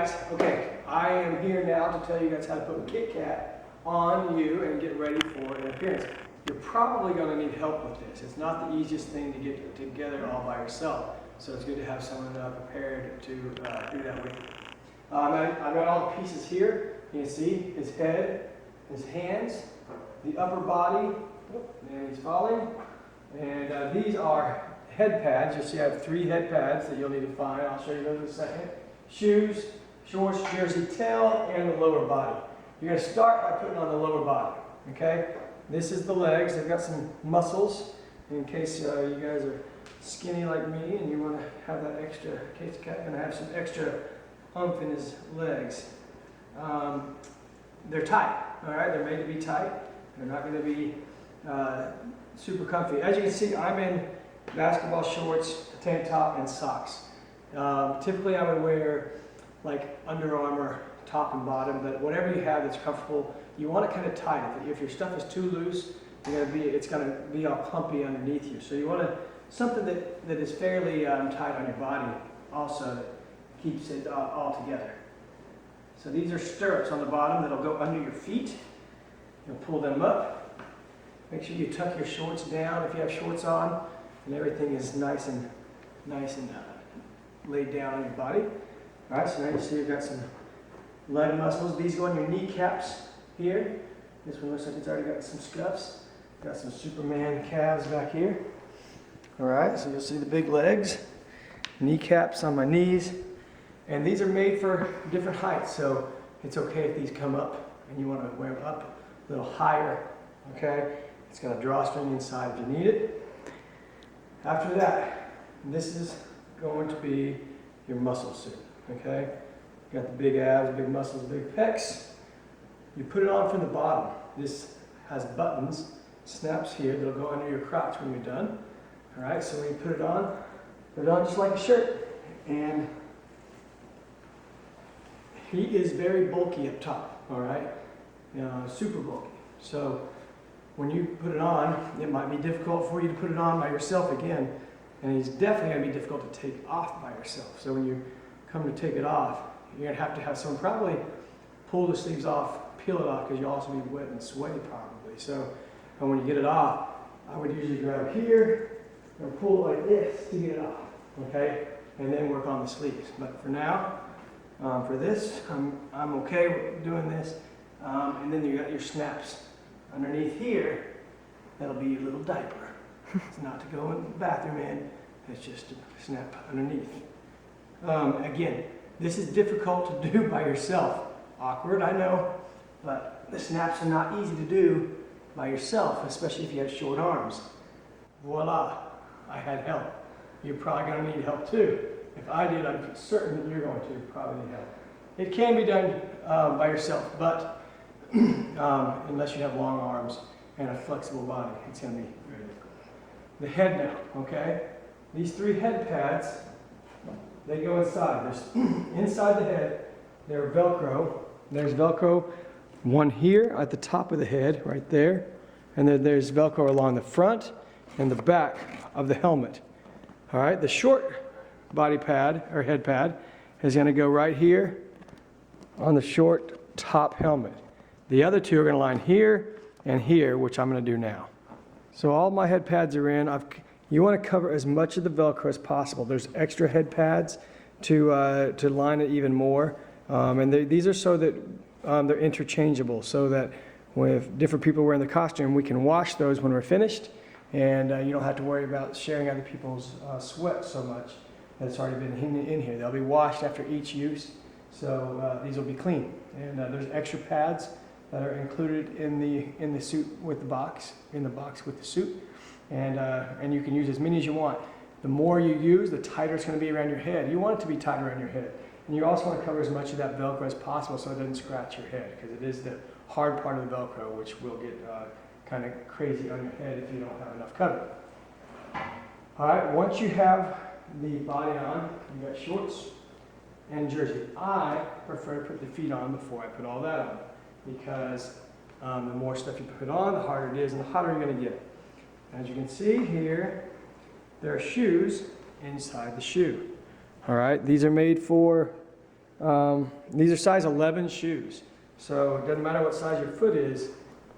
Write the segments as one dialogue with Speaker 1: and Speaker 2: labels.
Speaker 1: Okay, I am here now to tell you guys how to put a Kit Kat on you and get ready for an appearance. You're probably going to need help with this. It's not the easiest thing to get together all by yourself, so it's good to have someone prepared to do that with you. I've got all the pieces here. You can see his head, his hands, the upper body, and he's falling. And these are head pads. You'll see I have 3 head pads that you'll need to find. I'll show you those in a second. Shoes, shorts, jersey, tail, and the lower body. You're going to start by putting on the lower body, okay? This is the legs. They've got some muscles in case you guys are skinny like me and you want to have that extra, Kate's going to have some extra oomph in his legs. They're tight, all right? They're made to be tight. They're not going to be super comfy. As you can see, I'm in basketball shorts, a tank top, and socks. Typically I would wear like Under Armour top and bottom, but whatever you have that's comfortable, you want it kind of tight. If your stuff is too loose, it's going to be all clumpy underneath you. So you want something that is fairly tight on your body also, that keeps it all together. So these are stirrups on the bottom that'll go under your feet. You'll pull them up. Make sure you tuck your shorts down if you have shorts on, and everything is nice and laid down on your body. All right, so now you see you've got some leg muscles. These go on your kneecaps here. This one looks like it's already got some scuffs. Got some Superman calves back here. All right, so you'll see the big legs, kneecaps on my knees. And these are made for different heights, so it's okay if these come up and you want to wear them up a little higher, okay? It's got a drawstring inside if you need it. After that, this is going to be your muscle suit, okay? You got the big abs, big muscles, big pecs. You put it on from the bottom. This has buttons, snaps here, that'll go under your crotch when you're done. All right, so when you put it on just like a shirt. And he is very bulky up top, all right? Super bulky. So when you put it on, it might be difficult for you to put it on by yourself again, and it's definitely going to be difficult to take off by yourself. So when you come to take it off, you're going to have someone probably pull the sleeves off, peel it off, because you'll also be wet and sweaty probably. So when you get it off, I would usually grab here and pull it like this to get it off, okay? And then work on the sleeves. But for now, for this, I'm okay with doing this. And then you got your snaps underneath here. That'll be your little diaper. It's not to go in the bathroom in. It's just to snap underneath. Again, this is difficult to do by yourself. Awkward, I know, but the snaps are not easy to do by yourself, especially if you have short arms. Voila, I had help. You're probably going to need help too. If I did, I'm certain that you're going to probably need help. It can be done by yourself, but unless you have long arms and a flexible body, it's going to be very difficult. The head now, okay? These 3 head pads, they go inside. There's inside the head, they're Velcro. There's Velcro, one here at the top of the head, right there. And then there's Velcro along the front and the back of the helmet. All right, the short body pad, or head pad, is going to go right here on the short top helmet. The other 2 are going to line here and here, which I'm going to do now. So all my head pads are in. You want to cover as much of the Velcro as possible. There's extra head pads to line it even more. And these are so that they're interchangeable, so that with different people wearing the costume, we can wash those when we're finished, and you don't have to worry about sharing other people's sweat so much that's already been in here. They'll be washed after each use, so these will be clean. And there's extra pads that are included in the suit with the box, with the suit, and you can use as many as you want. The more you use, the tighter it's going to be around your head. You want it to be tight around your head. And you also want to cover as much of that Velcro as possible so it doesn't scratch your head, because it is the hard part of the Velcro, which will get kind of crazy on your head if you don't have enough cover. All right, once you have the body on, you got shorts and jersey. I prefer to put the feet on before I put all that on, because the more stuff you put on, the harder it is and the hotter you're going to get. As you can see here, there are shoes inside the shoe. All right, these are made for These are size 11 shoes. So it doesn't matter what size your foot is,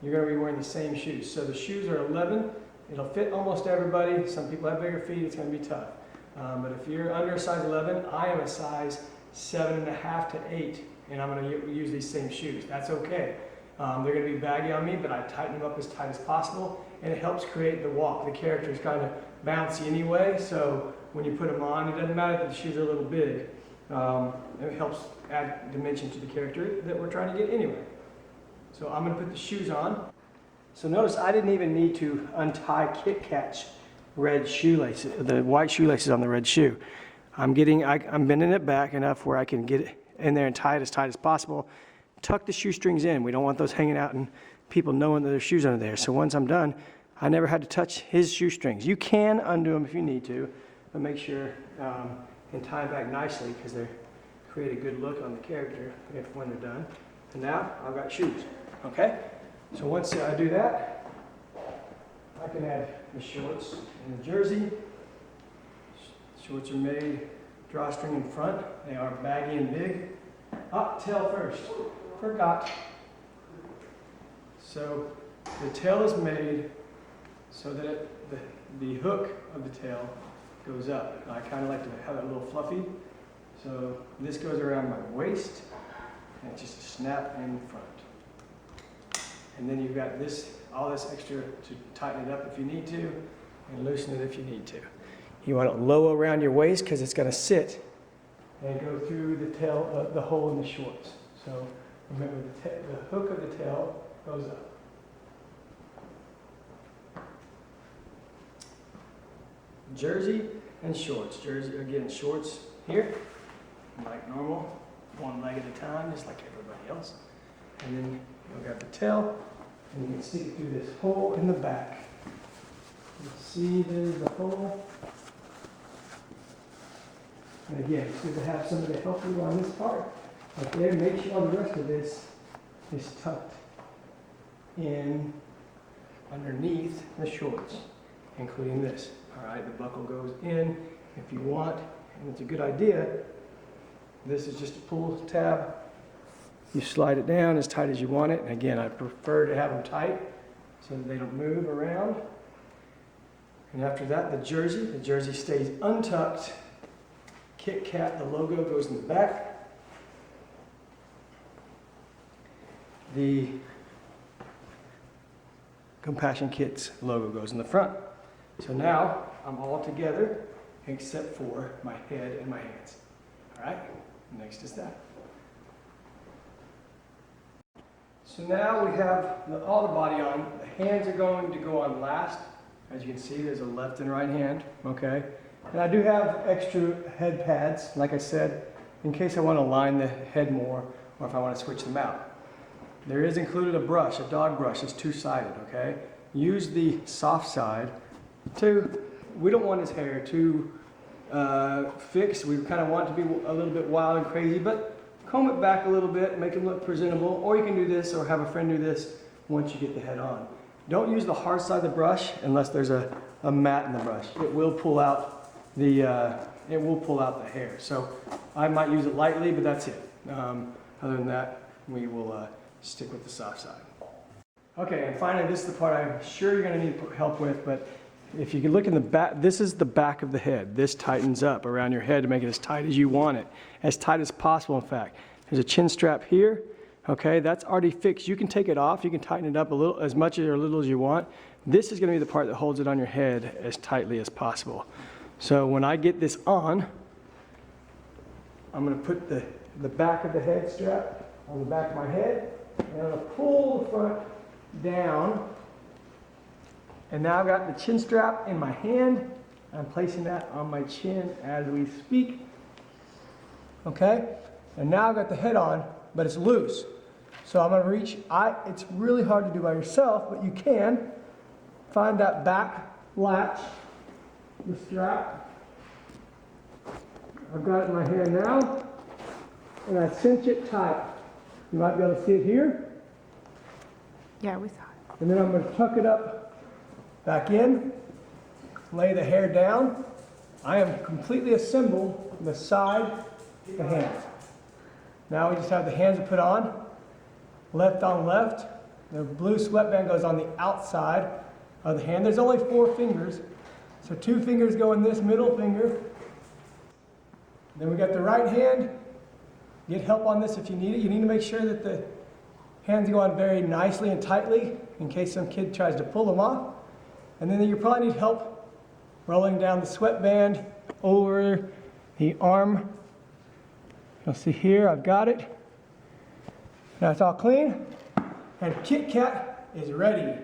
Speaker 1: you're going to be wearing the same shoes. So the shoes are 11. It'll fit almost everybody. Some people have bigger feet. It's going to be tough. But if you're under a size 11, I am a size 7.5 to 8, and I'm going to use these same shoes. That's okay. They're going to be baggy on me, but I tighten them up as tight as possible, and it helps create the walk. The character is kind of bouncy anyway, so when you put them on, it doesn't matter that the shoes are a little big. It helps add dimension to the character that we're trying to get anyway. So I'm going to put the shoes on. So notice I didn't even need to untie Kit Kat's red shoelaces, the white shoelaces on the red shoe. I'm bending it back enough where I can get it in there and tie it as tight as possible. Tuck the shoestrings in. We don't want those hanging out and people knowing that there's shoes under there. So once I'm done, I never had to touch his shoestrings. You can undo them if you need to, but make sure and tie them back nicely because they create a good look on the character when they're done. And now I've got shoes. Okay? So once I do that, I can add the shorts and the jersey. Shorts are made drawstring in front. They are baggy and big. Tail first. Forgot. So the tail is made so that the hook of the tail goes up. I kind of like to have it a little fluffy. So this goes around my waist, and it's just a snap in front. And then you've got all this extra to tighten it up if you need to, and loosen it if you need to. You want it low around your waist because it's going to sit and go through the tail, the hole in the shorts. So remember, the hook of the tail goes up. Jersey and shorts. Jersey, again, shorts here, like normal, one leg at a time, just like everybody else. And then you'll grab the tail, and you can stick it through this hole in the back. You see there's the hole. And again, it's good to have somebody to help you on this part. Right there, make sure the rest of this is tucked in underneath the shorts, including this. All right, the buckle goes in if you want, and it's a good idea. This is just a pull tab. You slide it down as tight as you want it. And again, I prefer to have them tight so that they don't move around. And after that, the jersey stays untucked. Kit Kat, the logo goes in the back. The Compassion Kids logo goes in the front. So now I'm all together except for my head and my hands. All right, next is that. So now we have all the body on. The hands are going to go on last. As you can see, there's a left and right hand, okay? And I do have extra head pads, like I said, in case I want to line the head more or if I want to switch them out. There is included a brush, a dog brush. It's two-sided, okay? Use the soft side we don't want his hair too fixed. We kind of want it to be a little bit wild and crazy, but comb it back a little bit, make him look presentable, or you can do this or have a friend do this once you get the head on. Don't use the hard side of the brush unless there's a mat in the brush. It will pull out the hair. So I might use it lightly, but that's it. Other than that, we will stick with the soft side. Okay, and finally, this is the part I'm sure you're going to need help with, but if you can look in the back, this is the back of the head. This tightens up around your head to make it as tight as you want it. As tight as possible, in fact. There's a chin strap here. Okay, that's already fixed. You can take it off. You can tighten it up a little, as much or a little as you want. This is going to be the part that holds it on your head as tightly as possible. So when I get this on, I'm going to put the back of the head strap on the back of my head, and I'm going to pull the front down. And now I've got the chin strap in my hand. I'm placing that on my chin as we speak. Okay? And now I've got the head on, but it's loose. So I'm going to reach. It's really hard to do by yourself, but you can find that back latch, the strap. I've got it in my hand now, and I cinch it tight. You might be able to see it here.
Speaker 2: Yeah, we saw it.
Speaker 1: And then I'm going to tuck it up back in, lay the hair down. I am completely assembled the side, the hands. Now we just have the hands to put on, left on left. The blue sweatband goes on the outside of the hand. There's only 4 fingers, so 2 fingers go in this middle finger. Then we got the right hand. Get help on this if you need it. You need to make sure that the hands go on very nicely and tightly in case some kid tries to pull them off. And then you probably need help rolling down the sweatband over the arm. You'll see here, I've got it. Now it's all clean. And Kit Kat is ready.